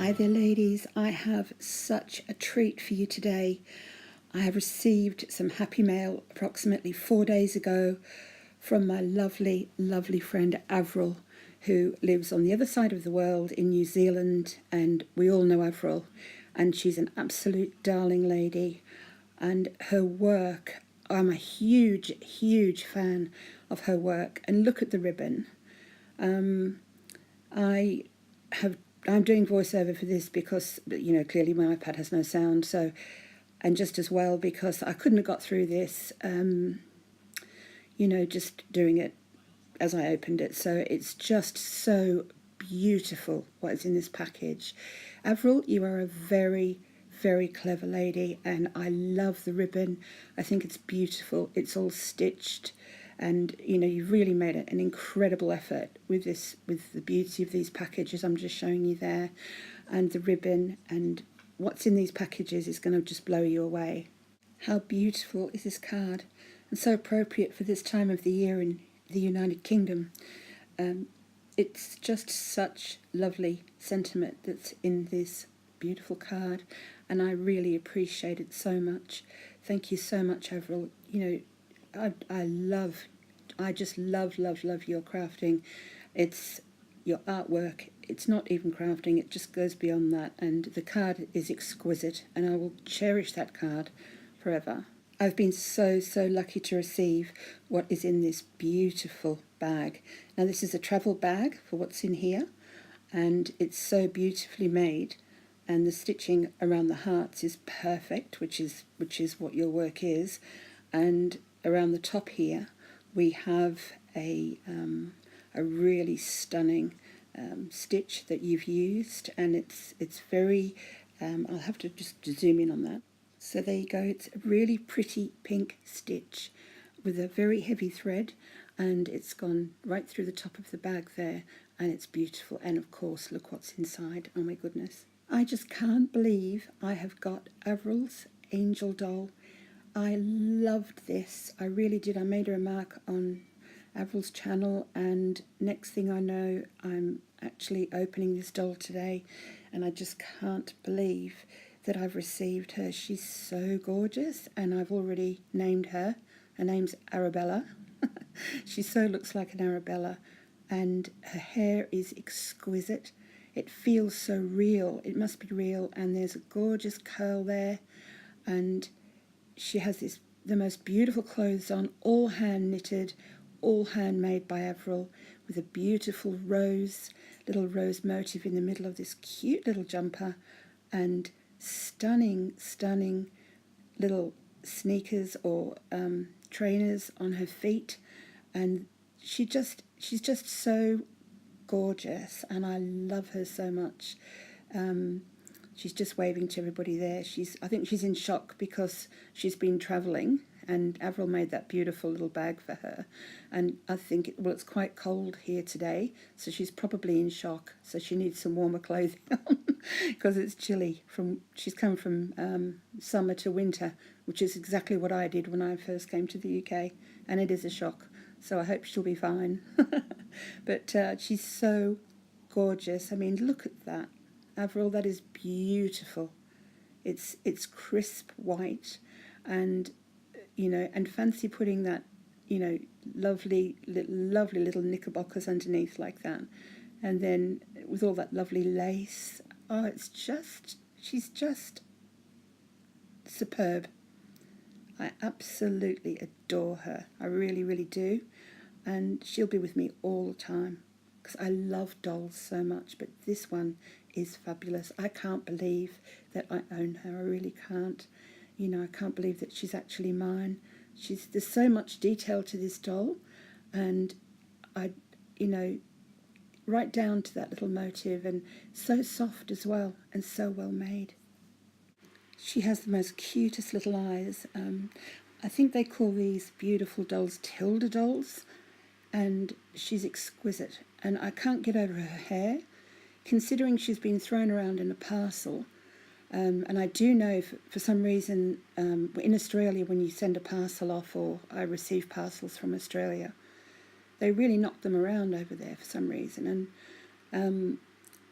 Hi there ladies, I have such a treat for you today. I have received some happy mail approximately 4 days ago from my lovely, lovely friend Avril, who lives on the other side of the world in New Zealand, and we all know Avril, and she's an absolute darling lady, and her work, I'm a huge, huge fan of her work. And look at the ribbon. I'm doing voiceover for this because, clearly my iPad has no sound, so, and just as well because I couldn't have got through this, just doing it as I opened it. So it's just so beautiful what is in this package. Avril, you are a very, very clever lady, and I love the ribbon. I think it's beautiful. It's all stitched. And you've really made an incredible effort with this, with the beauty of these packages I'm just showing you there, and the ribbon, and what's in these packages is going to just blow you away. How beautiful is this card, and so appropriate for this time of the year in the United Kingdom. It's just such lovely sentiment that's in this beautiful card, and I really appreciate it so much. Thank you so much, Avril. I just love your crafting. It's your artwork. It's not even crafting, it just goes beyond that. And the card is exquisite, and I will cherish that card forever. I've been so lucky to receive what is in this beautiful bag. Now this is a travel bag for what's in here, and it's so beautifully made, and the stitching around the hearts is perfect, which is what your work is. And around the top here we have a really stunning stitch that you've used, and it's very I'll have to just zoom in on that. So there you go, it's a really pretty pink stitch with a very heavy thread, and it's gone right through the top of the bag there, and it's beautiful. And of course, look what's inside. Oh my goodness, I just can't believe I have got Avril's angel doll. I loved this, I really did. I made a remark on Avril's channel, and next thing I know I'm actually opening this doll today, and I just can't believe that I've received her. She's so gorgeous, and I've already named her. Her name's Arabella. She so looks like an Arabella, and her hair is exquisite. It feels so real. It must be real, and there's a gorgeous curl there, and she has the most beautiful clothes on, all hand knitted, all handmade by Avril, with a beautiful little rose motif in the middle of this cute little jumper, and stunning little sneakers or trainers on her feet. And she's just so gorgeous, and I love her so much. She's just waving to everybody there. I think she's in shock because she's been travelling, and Avril made that beautiful little bag for her. And I think, it's quite cold here today, so she's probably in shock. So she needs some warmer clothing on because it's chilly. She's come from summer to winter, which is exactly what I did when I first came to the UK, and it is a shock. So I hope she'll be fine. But she's so gorgeous. I mean, look at that. Avril, that is beautiful. It's crisp white, and and fancy putting that lovely little knickerbockers underneath like that, and then with all that lovely lace. Oh, she's just superb. I absolutely adore her. I really do, and she'll be with me all the time because I love dolls so much. But this one is fabulous. I can't believe that I own her. I really can't. I can't believe that she's actually mine. There's so much detail to this doll, and right down to that little motive, and so soft as well, and so well made. She has the most cutest little eyes. I think they call these beautiful dolls Tilda dolls, and she's exquisite. And I can't get over her hair, considering she's been thrown around in a parcel. And I do know for some reason in Australia, when you send a parcel off, or I receive parcels from Australia, they really knock them around over there for some reason. And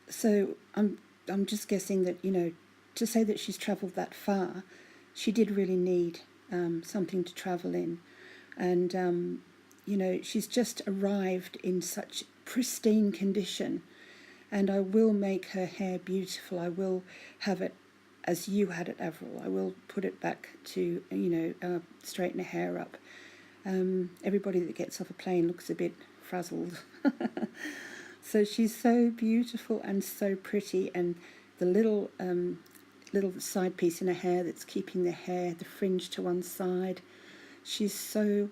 so I'm I'm just guessing that, you know, to say that she's travelled that far, she did really need something to travel in. And, you know, she's just arrived in such pristine condition. And I will make her hair beautiful. I will have it as you had it, Avril. I will put it back to, you know, straighten her hair up. Everybody that gets off a plane looks a bit frazzled. So she's so beautiful and so pretty, and the little side piece in her hair that's keeping the fringe to one side. She's so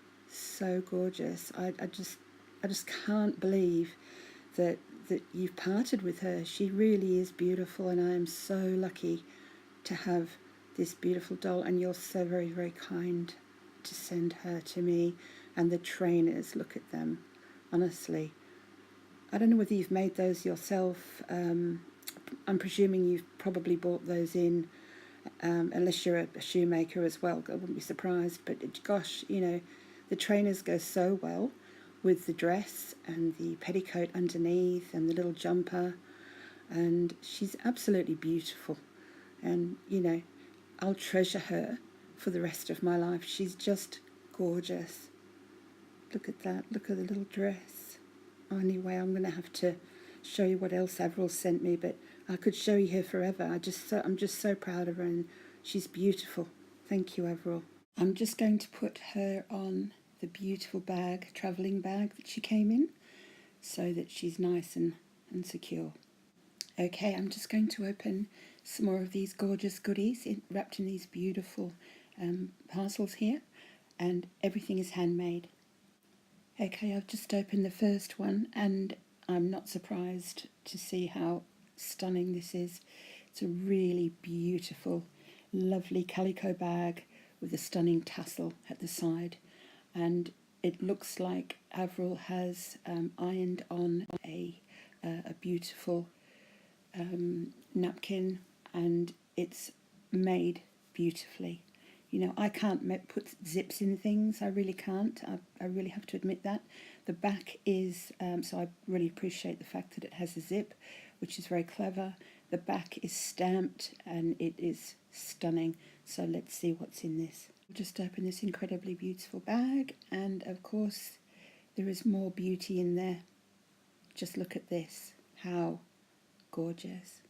gorgeous. I just can't believe that you've parted with her. She really is beautiful, and I am so lucky to have this beautiful doll, and you're so very, very kind to send her to me. And the trainers, look at them, honestly. I don't know whether you've made those yourself. I'm presuming you've probably bought those in, unless you're a shoemaker as well. I wouldn't be surprised, but gosh, you know, the trainers go so well with the dress and the petticoat underneath and the little jumper, and she's absolutely beautiful. And, you know, I'll treasure her for the rest of my life. She's just gorgeous. Look at that. Look at the little dress. Anyway, I'm going to have to show you what else Avril sent me, but I could show you her forever. I'm just so proud of her, and she's beautiful. Thank you, Avril. I'm just going to put her on the beautiful bag, travelling bag that she came in, so that she's nice and secure. Okay, I'm just going to open some more of these gorgeous goodies wrapped in these beautiful parcels here, and everything is handmade. Okay, I've just opened the first one, and I'm not surprised to see how stunning this is. It's a really beautiful, lovely calico bag with a stunning tassel at the side, and it looks like Avril has ironed on a beautiful napkin, and it's made beautifully. You know, I can't put zips in things. I really can't. I really have to admit that. The back is, so I really appreciate the fact that it has a zip, which is very clever. The back is stamped and it is stunning. So let's see what's in this. I'll just open this incredibly beautiful bag, and of course there is more beauty in there. Just look at this. How gorgeous.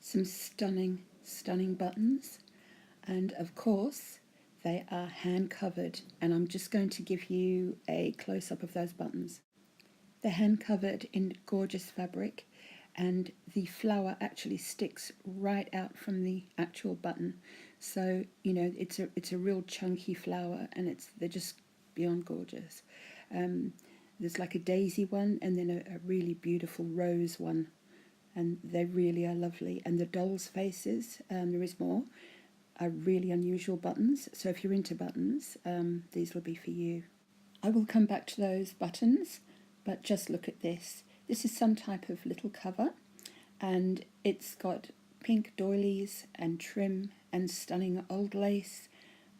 Some stunning buttons. And of course, they are hand covered, and I'm just going to give you a close-up of those buttons. They're hand covered in gorgeous fabric, and the flower actually sticks right out from the actual button. So, you know, it's a real chunky flower, and they're just beyond gorgeous. There's like a daisy one, and then a really beautiful rose one, and they really are lovely. And the doll's faces, there is more, are really unusual buttons. So if you're into buttons, these will be for you. I will come back to those buttons, but just look at this. This is some type of little cover, and it's got pink doilies and trim and stunning old lace,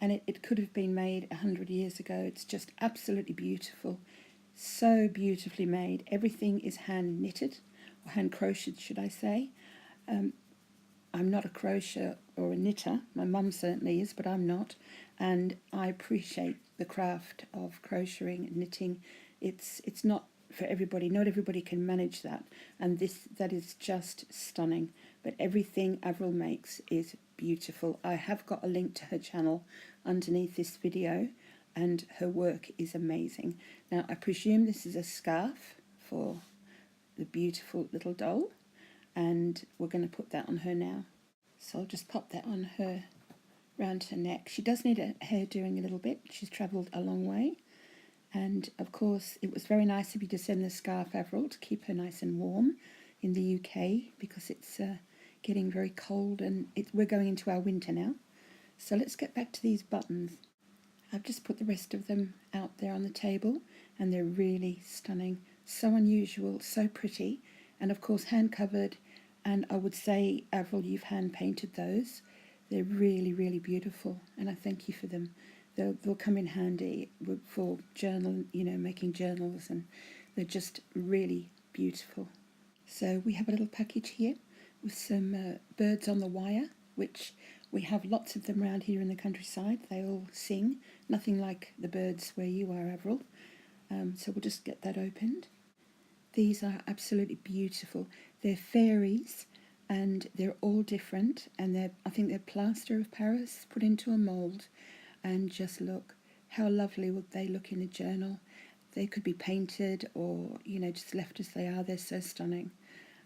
and it could have been made 100 years ago. It's just absolutely beautiful. So beautifully made. Everything is hand knitted, or hand crocheted, should I say. I'm not a crocheter or a knitter. My mum certainly is, but I'm not. And I appreciate the craft of crocheting and knitting. It's not for everybody. Not everybody can manage that. And that is just stunning. But everything Avril makes is beautiful. I have got a link to her channel underneath this video, and her work is amazing. Now, I presume this is a scarf for the beautiful little doll, and we're going to put that on her now. So I'll just pop that on her, round her neck. She does need a hair doing a little bit. She's travelled a long way, and of course it was very nice of you to send the scarf, Avril, to keep her nice and warm in the UK, because it's getting very cold, and we're going into our winter now. So let's get back to these buttons. I've just put the rest of them out there on the table, and they're really stunning. So unusual, so pretty, and of course hand covered. And I would say, Avril, you've hand painted those. They're really, really beautiful, and I thank you for them. They'll come in handy for making journals, and they're just really beautiful. So we have a little package here with some birds on the wire, which we have lots of them around here in the countryside. They all sing, nothing like the birds where you are, Avril. So we'll just get that opened. These are absolutely beautiful. They're fairies and they're all different, and I think they're plaster of Paris put into a mould. And just look, how lovely would they look in a journal. They could be painted or, just left as they are. They're so stunning.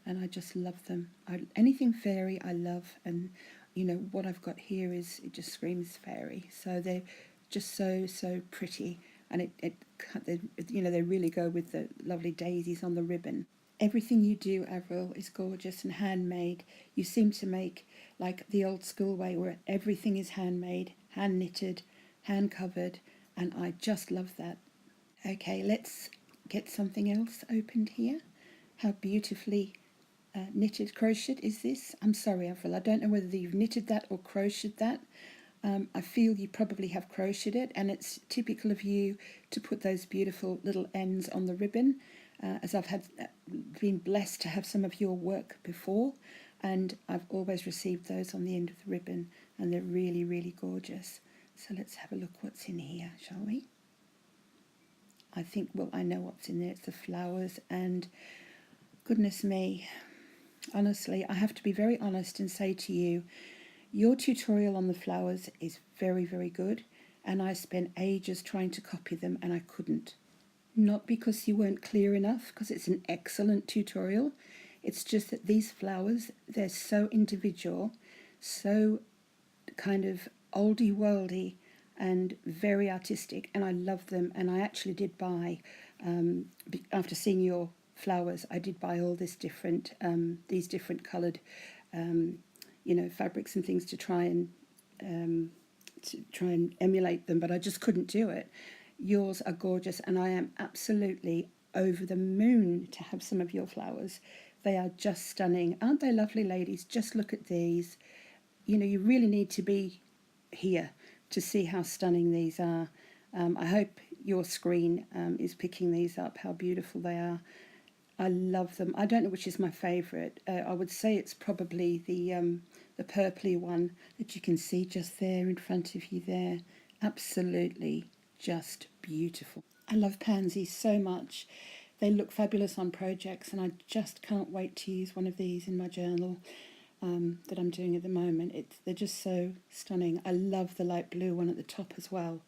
And I just love them. Anything fairy I love, and what I've got here it just screams fairy. So they're just so pretty, and they really go with the lovely daisies on the ribbon. Everything you do, Avril, is gorgeous and handmade. You seem to make like the old school way where everything is handmade, hand knitted, hand covered, and I just love that. Okay, let's get something else opened here. How beautifully knitted, crocheted is this? I'm sorry, Avril, I don't know whether you've knitted that or crocheted that. I feel you probably have crocheted it, and it's typical of you to put those beautiful little ends on the ribbon, as I've been blessed to have some of your work before, and I've always received those on the end of the ribbon, and they're really, really gorgeous. So let's have a look what's in here, shall we? I think, well, I know what's in there. It's the flowers, and goodness me, honestly, I have to be very honest and say to you, your tutorial on the flowers is very, very good, and I spent ages trying to copy them and I couldn't. Not because you weren't clear enough, because it's an excellent tutorial. It's just that these flowers, they're so individual, so kind of oldie-worldy and very artistic, and I love them. And I actually did buy, after seeing your flowers, I did buy all these different coloured fabrics and things to try and emulate them, but I just couldn't do it. Yours are gorgeous, and I am absolutely over the moon to have some of your flowers. They are just stunning. Aren't they lovely, ladies? Just look at these. You really need to be here to see how stunning these are. I hope your screen is picking these up, how beautiful they are. I love them. I don't know which is my favourite. I would say it's probably the purpley one that you can see just there in front of you there. Absolutely just beautiful. I love pansies so much. They look fabulous on projects, and I just can't wait to use one of these in my journal that I'm doing at the moment. They're just so stunning. I love the light blue one at the top as well.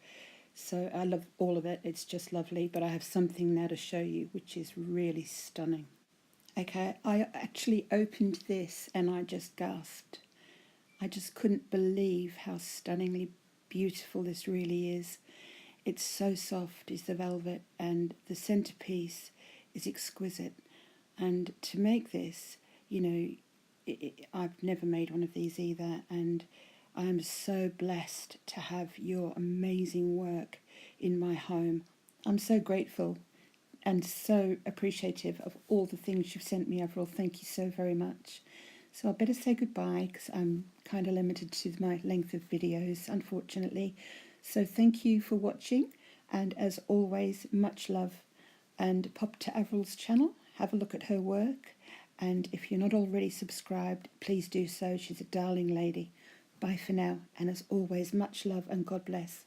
So I love all of it. It's just lovely. But I have something now to show you which is really stunning. Okay, I actually opened this and I just gasped. I just couldn't believe how stunningly beautiful this really is. It's so soft, is the velvet, and the centerpiece is exquisite. And to make this, I've never made one of these either, and I am so blessed to have your amazing work in my home. I'm so grateful and so appreciative of all the things you've sent me, Avril. Thank you so very much. So I better say goodbye because I'm kind of limited to my length of videos, unfortunately. So thank you for watching, and as always, much love. And pop to Avril's channel, have a look at her work, and if you're not already subscribed, please do so. She's a darling lady. Bye for now, and as always, much love and God bless.